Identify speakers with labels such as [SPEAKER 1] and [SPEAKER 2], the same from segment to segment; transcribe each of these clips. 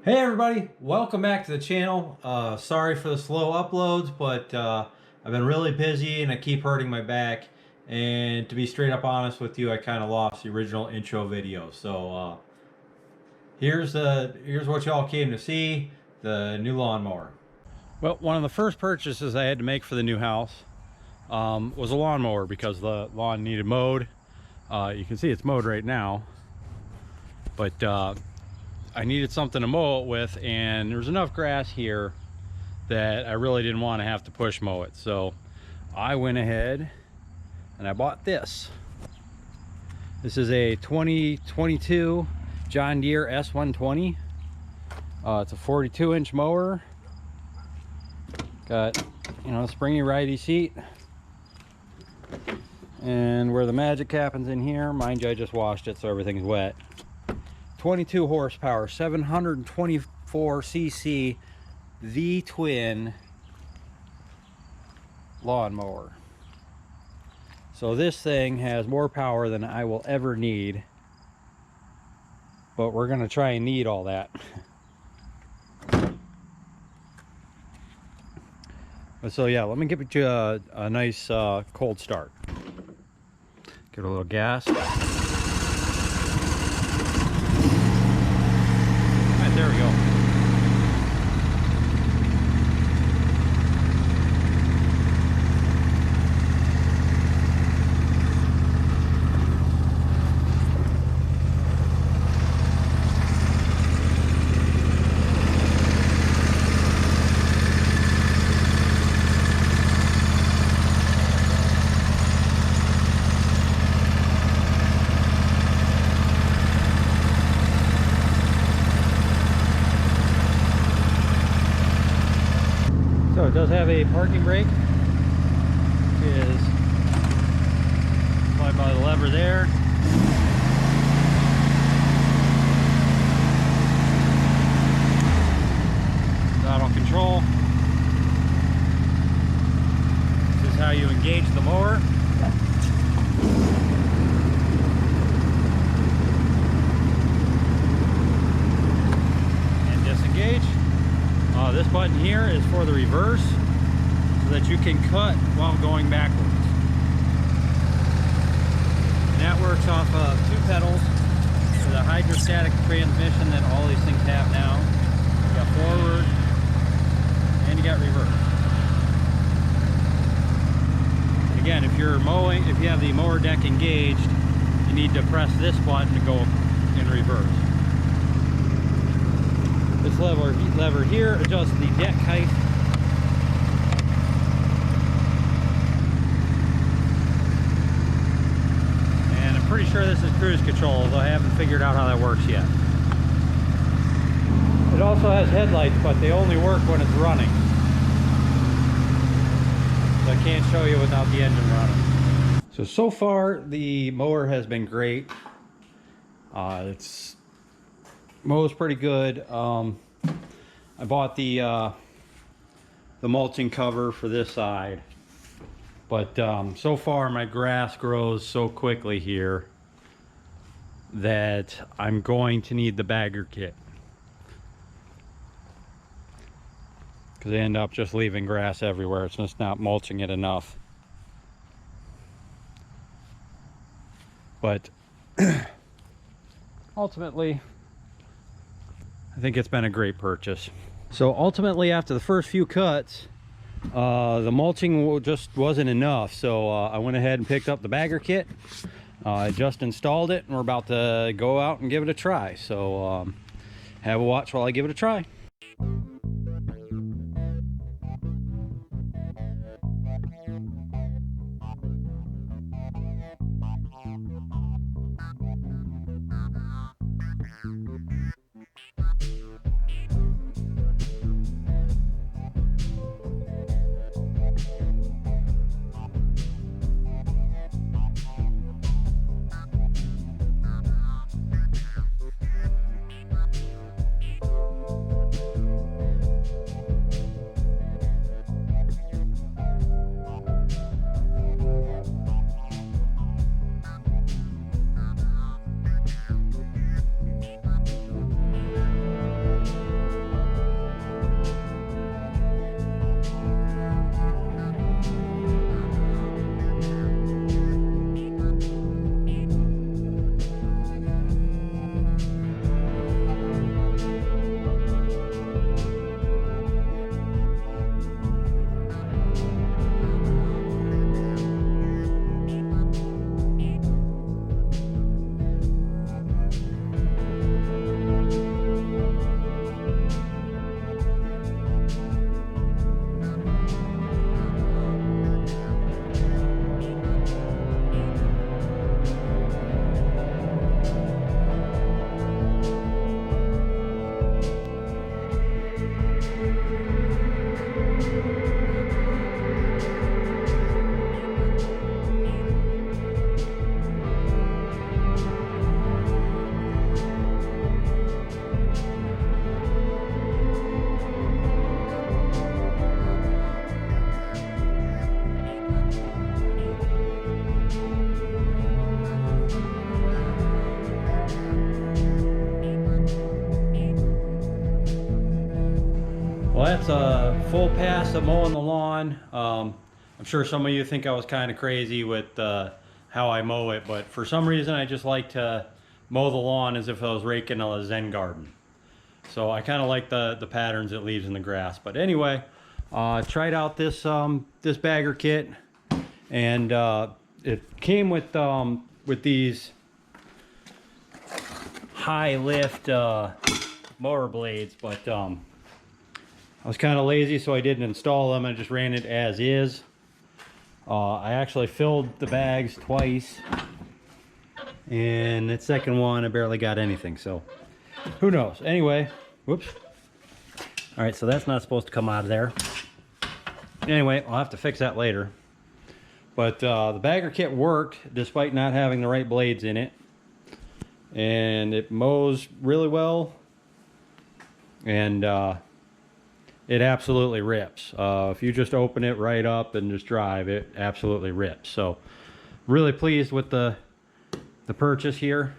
[SPEAKER 1] Hey everybody, welcome back to the channel. Sorry for the slow uploads, but I've been really busy and I keep hurting my back. And to be straight up honest with you, I kind of lost the original intro video. So here's what y'all came to see, the new lawnmower. Well, one of the first purchases I had to make for the new house was a lawnmower because the lawn needed mowed. You can see it's mowed right now, but I needed something to mow it with, and there was enough grass here that I really didn't want to have to push mow it. So I went ahead and I bought this. This is a 2022 John Deere S120. It's a 42-inch mower. Got, springy righty seat. And where the magic happens in here, mind you, I just washed it so everything's wet. 22 horsepower, 724 cc V-twin lawnmower. So this thing has more power than I will ever need, but we're gonna try and need all that. So yeah, let me give you a nice cold start. Get a little gas. There we go. So it does have a parking brake, which is applied by the lever there. Auto control. This is how you engage the mower. And disengage. This button here is for the reverse, so that you can cut while going backwards. And that works off of two pedals with a hydrostatic transmission that all these things have now. You got forward and you got reverse. And again, if you're mowing, if you have the mower deck engaged, you need to press this button to go in reverse. This lever here adjusts the deck height. And I'm pretty sure this is cruise control, although I haven't figured out how that works yet. It also has headlights, but they only work when it's running. So I can't show you without the engine running. So far the mower has been great. It's mows pretty good. I bought the mulching cover for this side, but so far my grass grows so quickly here that I'm going to need the bagger kit, because I end up just leaving grass everywhere. It's just not mulching it enough. But ultimately, I think it's been a great purchase. So ultimately, after the first few cuts, the mulching just wasn't enough. So I went ahead and picked up the bagger kit. I just installed it and we're about to go out and give it a try. So have a watch while I give it a try. that's a full pass of mowing the lawn. I'm sure some of you think I was kind of crazy with how I mow it, but for some reason I just like to mow the lawn as if I was raking a Zen garden. So I kind of like the patterns it leaves in the grass. But anyway, tried out this bagger kit, and it came with these high lift mower blades, but I was kind of lazy, so I didn't install them. I just ran it as is. I actually filled the bags twice, and that second one I barely got anything, so who knows. Anyway, whoops. All right, so that's not supposed to come out of there. Anyway, I'll have to fix that later. But the bagger kit worked despite not having the right blades in it, and it mows really well, and it absolutely rips. If you just open it right up and just drive, it absolutely rips. So really pleased with the purchase here.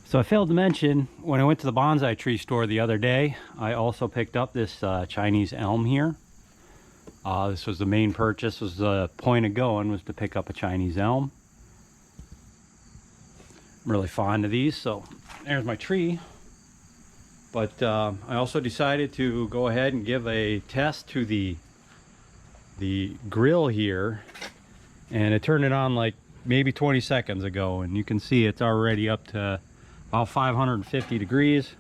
[SPEAKER 1] So I failed to mention, when I went to the bonsai tree store the other day, I also picked up this Chinese elm here. This was the main purchase. Was the point of going, was to pick up a Chinese elm. I'm really fond of these, so there's my tree. But I also decided to go ahead and give a test to the grill here, and I turned it on like maybe 20 seconds ago, and you can see it's already up to about 550 degrees.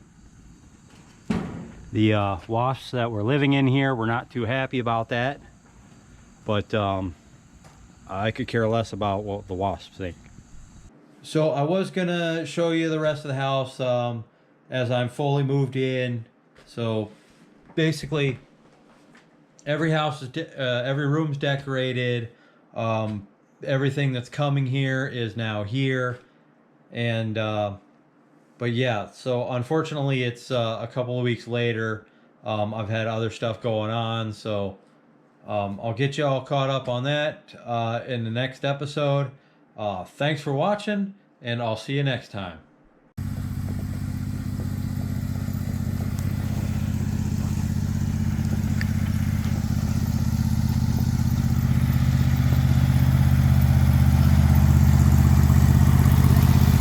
[SPEAKER 1] The wasps that were living in here were not too happy about that, but I could care less about what the wasps think. So I was gonna show you the rest of the house as I'm fully moved in. So basically every house is every room's decorated. Everything that's coming here is now here, and but yeah, so unfortunately it's a couple of weeks later. I've had other stuff going on, so I'll get you all caught up on that in the next episode. Thanks for watching, and I'll see you next time.